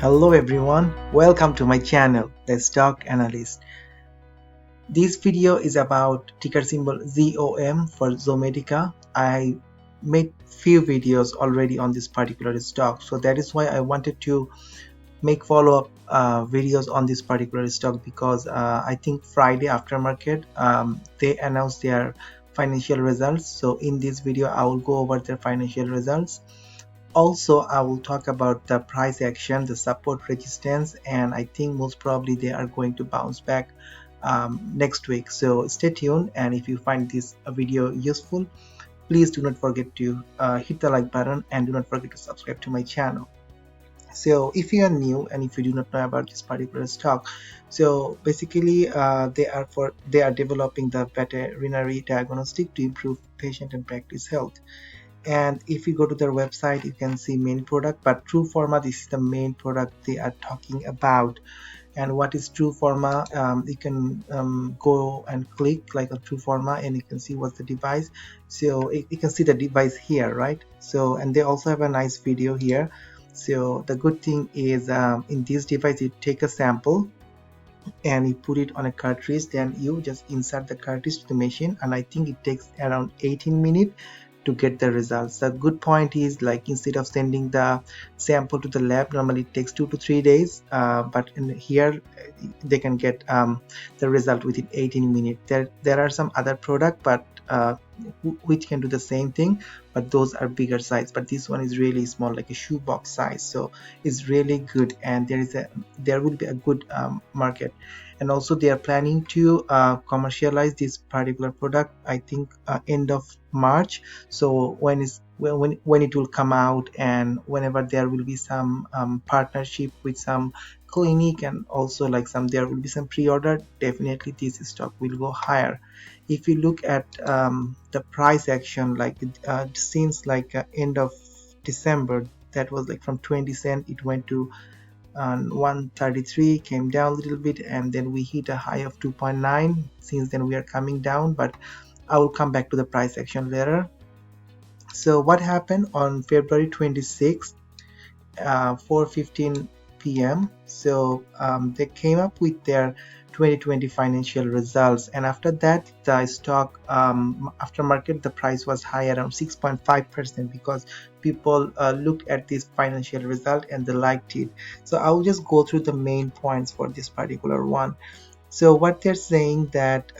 Hello everyone, welcome to my channel, The Stock Analyst. This video is about ticker symbol ZOM for Zomedica. I made few videos already on this particular stock, so that is why I wanted to make follow-up videos on this particular stock because I think Friday after market they announced their financial results. So in this video I will go over their financial results. Also, I will talk about the price action, the support resistance, and I think most probably they are going to bounce back next week. So stay tuned, and if you find this video useful, please do not forget to hit the like button and do not forget to subscribe to my channel. So if you are new and if you do not know about this particular stock, so basically they are developing the veterinary diagnostic to improve patient and practice health. And if you go to their website, you can see main product, but True Pharma, this is the main product they are talking about. And what is True Pharma? You can go and click like a True Pharma and you can see what's the device. So you can see the device here, right? So, and they also have a nice video here. So the good thing is in this device you take a sample and you put it on a cartridge, then you just insert the cartridge to the machine, and I think it takes around 18 minutes to get the results. The good point is, like, instead of sending the sample to the lab, normally it takes 2 to 3 days, but in here they can get the result within 18 minutes. There are some other product, but which can do the same thing, but those are bigger size, but this one is really small, like a shoebox size. So it's really good, and there will be a good market. And also they are planning to commercialize this particular product, I think end of March. So when it will come out, and whenever there will be some partnership with some clinic, and also like there will be some pre-order, definitely this stock will go higher. If you look at the price action, like since like end of December, that was like from 20 cent it went to 133, came down a little bit, and then we hit a high of 2.9. Since then we are coming down, but I will come back to the price action later. So what happened on February 26th, 4:15 p.m. So they came up with their 2020 financial results, and after that the stock after market, the price was high around 6.5% because people looked at this financial result and they liked it. So I will just go through the main points for this particular one. So what they're saying that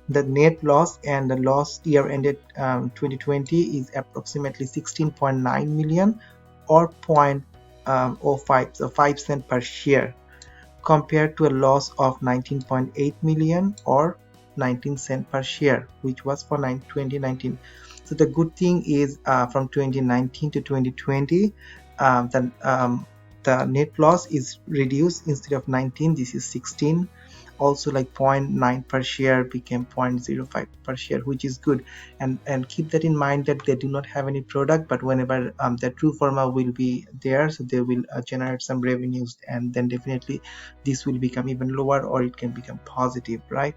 the net loss and the loss year ended 2020 is approximately 16.9 million or 0.05, so 5 cents per share, compared to a loss of 19.8 million or 19 cents per share, which was for 2019. So the good thing is from 2019 to 2020, the net loss is reduced. Instead of 19, this is 16. Also, like 0.9 per share became 0.05 per share, which is good. And keep that in mind that they do not have any product, but whenever the True Pharma will be there, so they will generate some revenues, and then definitely this will become even lower, or it can become positive, right?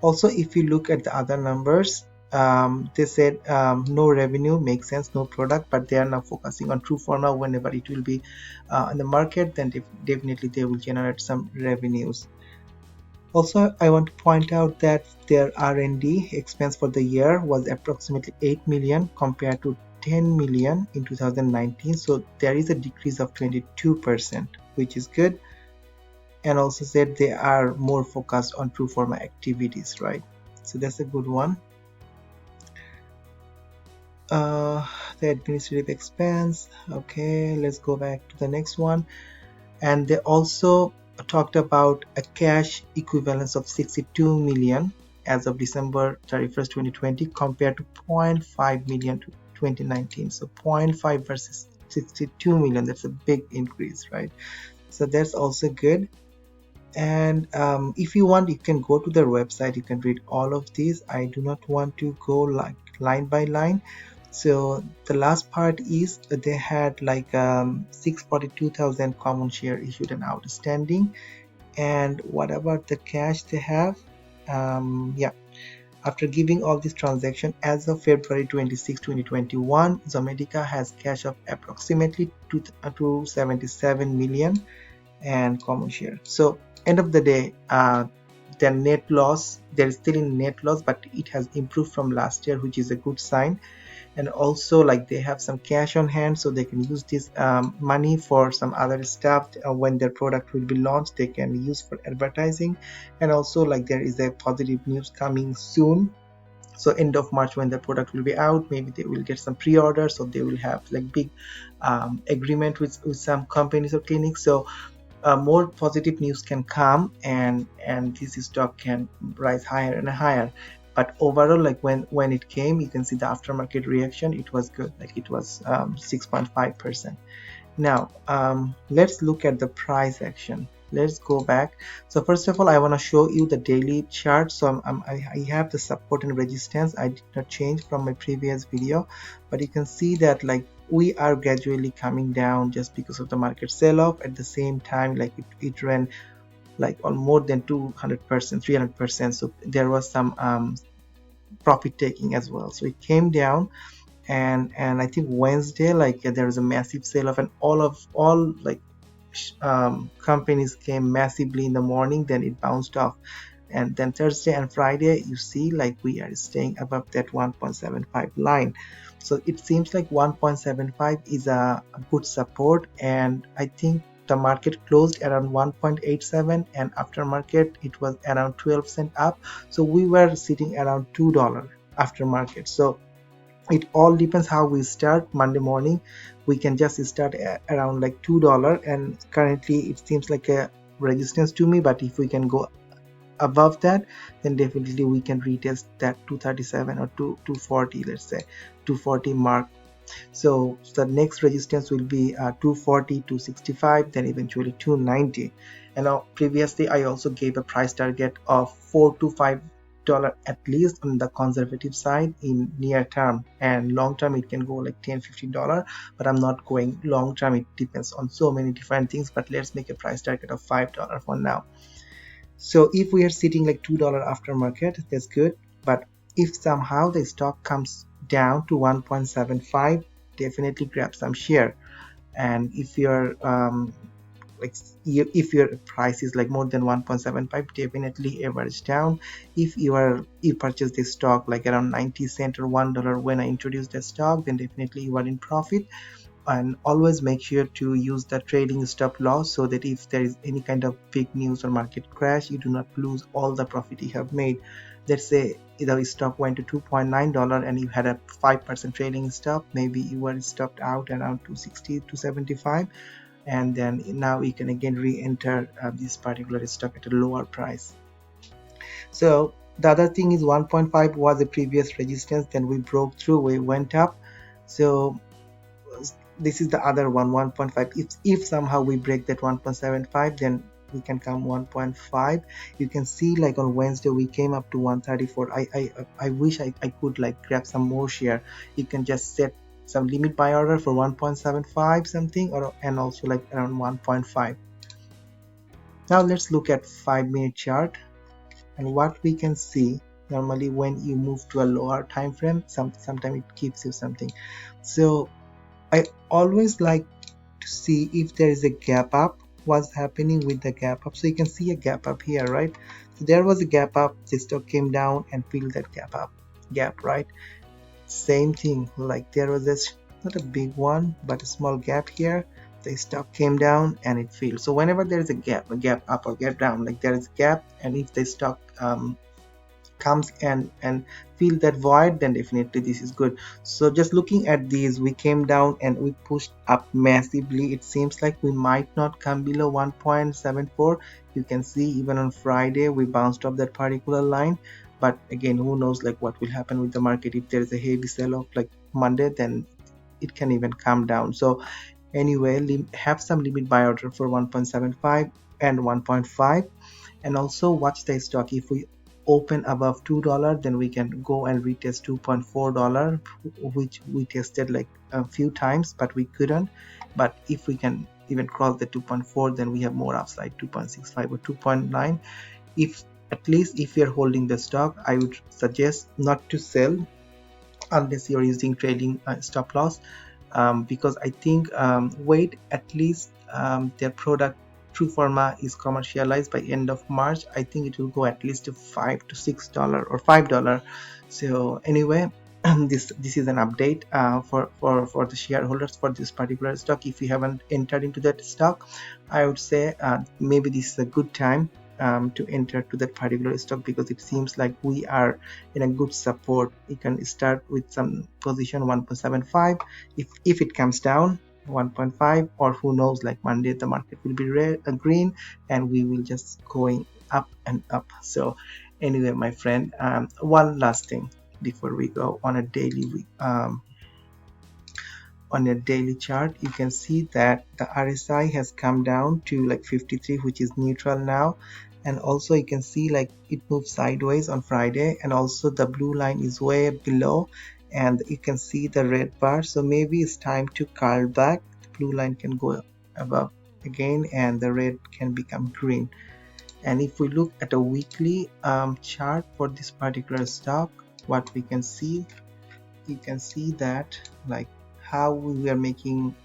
Also, if you look at the other numbers, they said no revenue, makes sense, no product, but they are now focusing on True Pharma. Whenever it will be in the market, then definitely they will generate some revenues. Also, I want to point out that their R&D expense for the year was approximately 8 million compared to 10 million in 2019. So there is a decrease of 22%, which is good. And also said they are more focused on True Pharma activities, right? So that's a good one. The administrative expense. Okay, let's go back to the next one. And they also talked about a cash equivalence of 62 million as of December 31st, 2020, compared to 0.5 million to 2019. So 0.5 versus 62 million, that's a big increase, right? So that's also good. And if you want, you can go to their website, you can read all of these. I do not want to go like line by line. So the last part is they had like 642,000 common share issued and outstanding. And what about the cash they have? Yeah, After giving all this transaction, as of February 26, 2021, Zomedica has cash of approximately 277 million and common share. So end of the day, their net loss, they're still in net loss, but it has improved from last year, which is a good sign. And also, like, they have some cash on hand, so they can use this money for some other stuff. When their product will be launched, they can use for advertising. And also, like, there is a positive news coming soon, so end of March, when the product will be out, maybe they will get some pre-order, so they will have like big agreement with some companies or clinics. So more positive news can come, and this stock can rise higher and higher. But overall, like, when it came, you can see the aftermarket reaction, it was good, like it was 6.5%. Now let's look at the price action. Let's go back. So first of all, I want to show you the daily chart. So I have the support and resistance. I did not change from my previous video, but you can see that, like, we are gradually coming down just because of the market sell-off. At the same time, like, it ran like on more than 200%, 300%. So there was some profit taking as well. So it came down, and I think Wednesday, like, there was a massive sale off, and all like companies came massively in the morning, then it bounced off. And then Thursday and Friday, you see, like, we are staying above that 1.75 line. So it seems like 1.75 is a good support, and I think the market closed around 1.87, and after market it was around 12 cents up. So we were sitting around $2 after market. So it all depends how we start. Monday morning we can just start around like $2, and currently it seems like a resistance to me, but if we can go above that, then definitely we can retest that 237 or 240, let's say 240 mark. So the next resistance will be 240, 265, then eventually 290. And now previously I also gave a price target of $4 to $5 at least on the conservative side in near term, and long term it can go like $10-15, but I'm not going long term. It depends on so many different things, but let's make a price target of $5 for now. So if we are sitting like $2 after market, that's good. But if somehow the stock comes down to 1.75, definitely grab some share. And if you're like, if your price is like more than 1.75, definitely average down. If you purchase this stock like around 90 cents or $1 when I introduced the stock, then definitely you are in profit. And always make sure to use the trading stop loss, so that if there is any kind of big news or market crash, you do not lose all the profit you have made. Let's say the stock went to $2.9 and you had a 5% trading stop, maybe you were stopped out around 260 to 75, and then now you can again re-enter this particular stock at a lower price. So the other thing is 1.5 was a previous resistance, then we broke through, we went up. So this is the other one, 1.5. If somehow we break that 1.75, then we can come 1.5. You can see, like, on Wednesday we came up to 134. I wish I could like grab some more share. You can just set some limit buy order for 1.75 something, or and also like around 1.5. Now let's look at 5-minute chart, and what we can see. Normally when you move to a lower time frame, sometimes it gives you something. So I always like to see if there is a gap up, what's happening with the gap up. So you can see a gap up here, right? So there was a gap up, the stock came down and filled that gap, right? Same thing, like there was this, not a big one, but a small gap here. The stock came down and it filled. So whenever there is a gap up or gap down, like there is a gap, and if the stock comes and fill that void, then definitely this is good. So just looking at these, we came down and we pushed up massively. It seems like we might not come below 1.74. You can see even on Friday we bounced off that particular line, but again, who knows like what will happen with the market. If there is a heavy sell-off like Monday, then it can even come down. So anyway, have some limit buy order for 1.75 and 1.5, and also watch the stock. If we open above $2, then we can go and retest $2.4, which we tested like a few times, but we couldn't. But if we can even cross the 2.4, then we have more upside, 2.65 or 2.9. If at least if you're holding the stock, I would suggest not to sell unless you're using trading stop loss, because I think wait at least their product True Pharma is commercialized by end of March. I think it will go at least to $5 to $6 or $5. So anyway, this is an update for the shareholders for this particular stock. If you haven't entered into that stock, I would say maybe this is a good time to enter to that particular stock, because it seems like we are in a good support. You can start with some position 1.75. If it comes down 1.5, or who knows, like Monday the market will be red green, and we will just going up and up. So anyway, my friend, one last thing before we go on a daily on a daily chart, you can see that the RSI has come down to like 53, which is neutral now. And also you can see like it moved sideways on Friday, and also the blue line is way below, and you can see the red bar. So maybe it's time to curl back. The blue line can go above again, and the red can become green. And if we look at a weekly chart for this particular stock, what we can see, you can see that like how we were making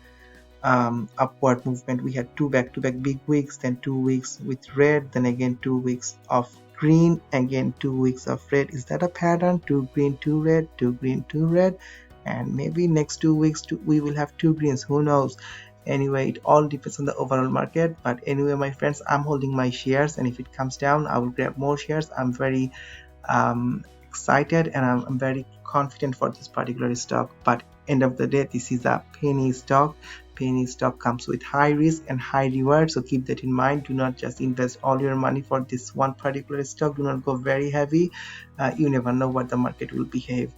upward movement. We had two back-to-back big weeks, then 2 weeks with red, then again 2 weeks of green, again 2 weeks of red. Is that a pattern? 2 green, 2 red, 2 green, 2 red, and maybe next 2 weeks we will have 2 greens, who knows. Anyway, it all depends on the overall market. But anyway, my friends, I'm holding my shares, and if it comes down, I will grab more shares. I'm very excited, and I'm very confident for this particular stock. But end of the day, this is a penny stock. Penny stock comes with high risk and high reward, so keep that in mind. Do not just invest all your money for this one particular stock. Do not go very heavy. You never know what the market will behave.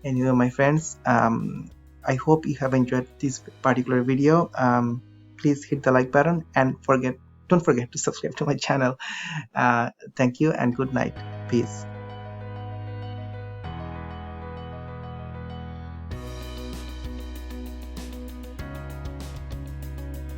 Anyway, my friends, I hope you have enjoyed this particular video. Please hit the like button, and don't forget to subscribe to my channel. Thank you and good night. Peace.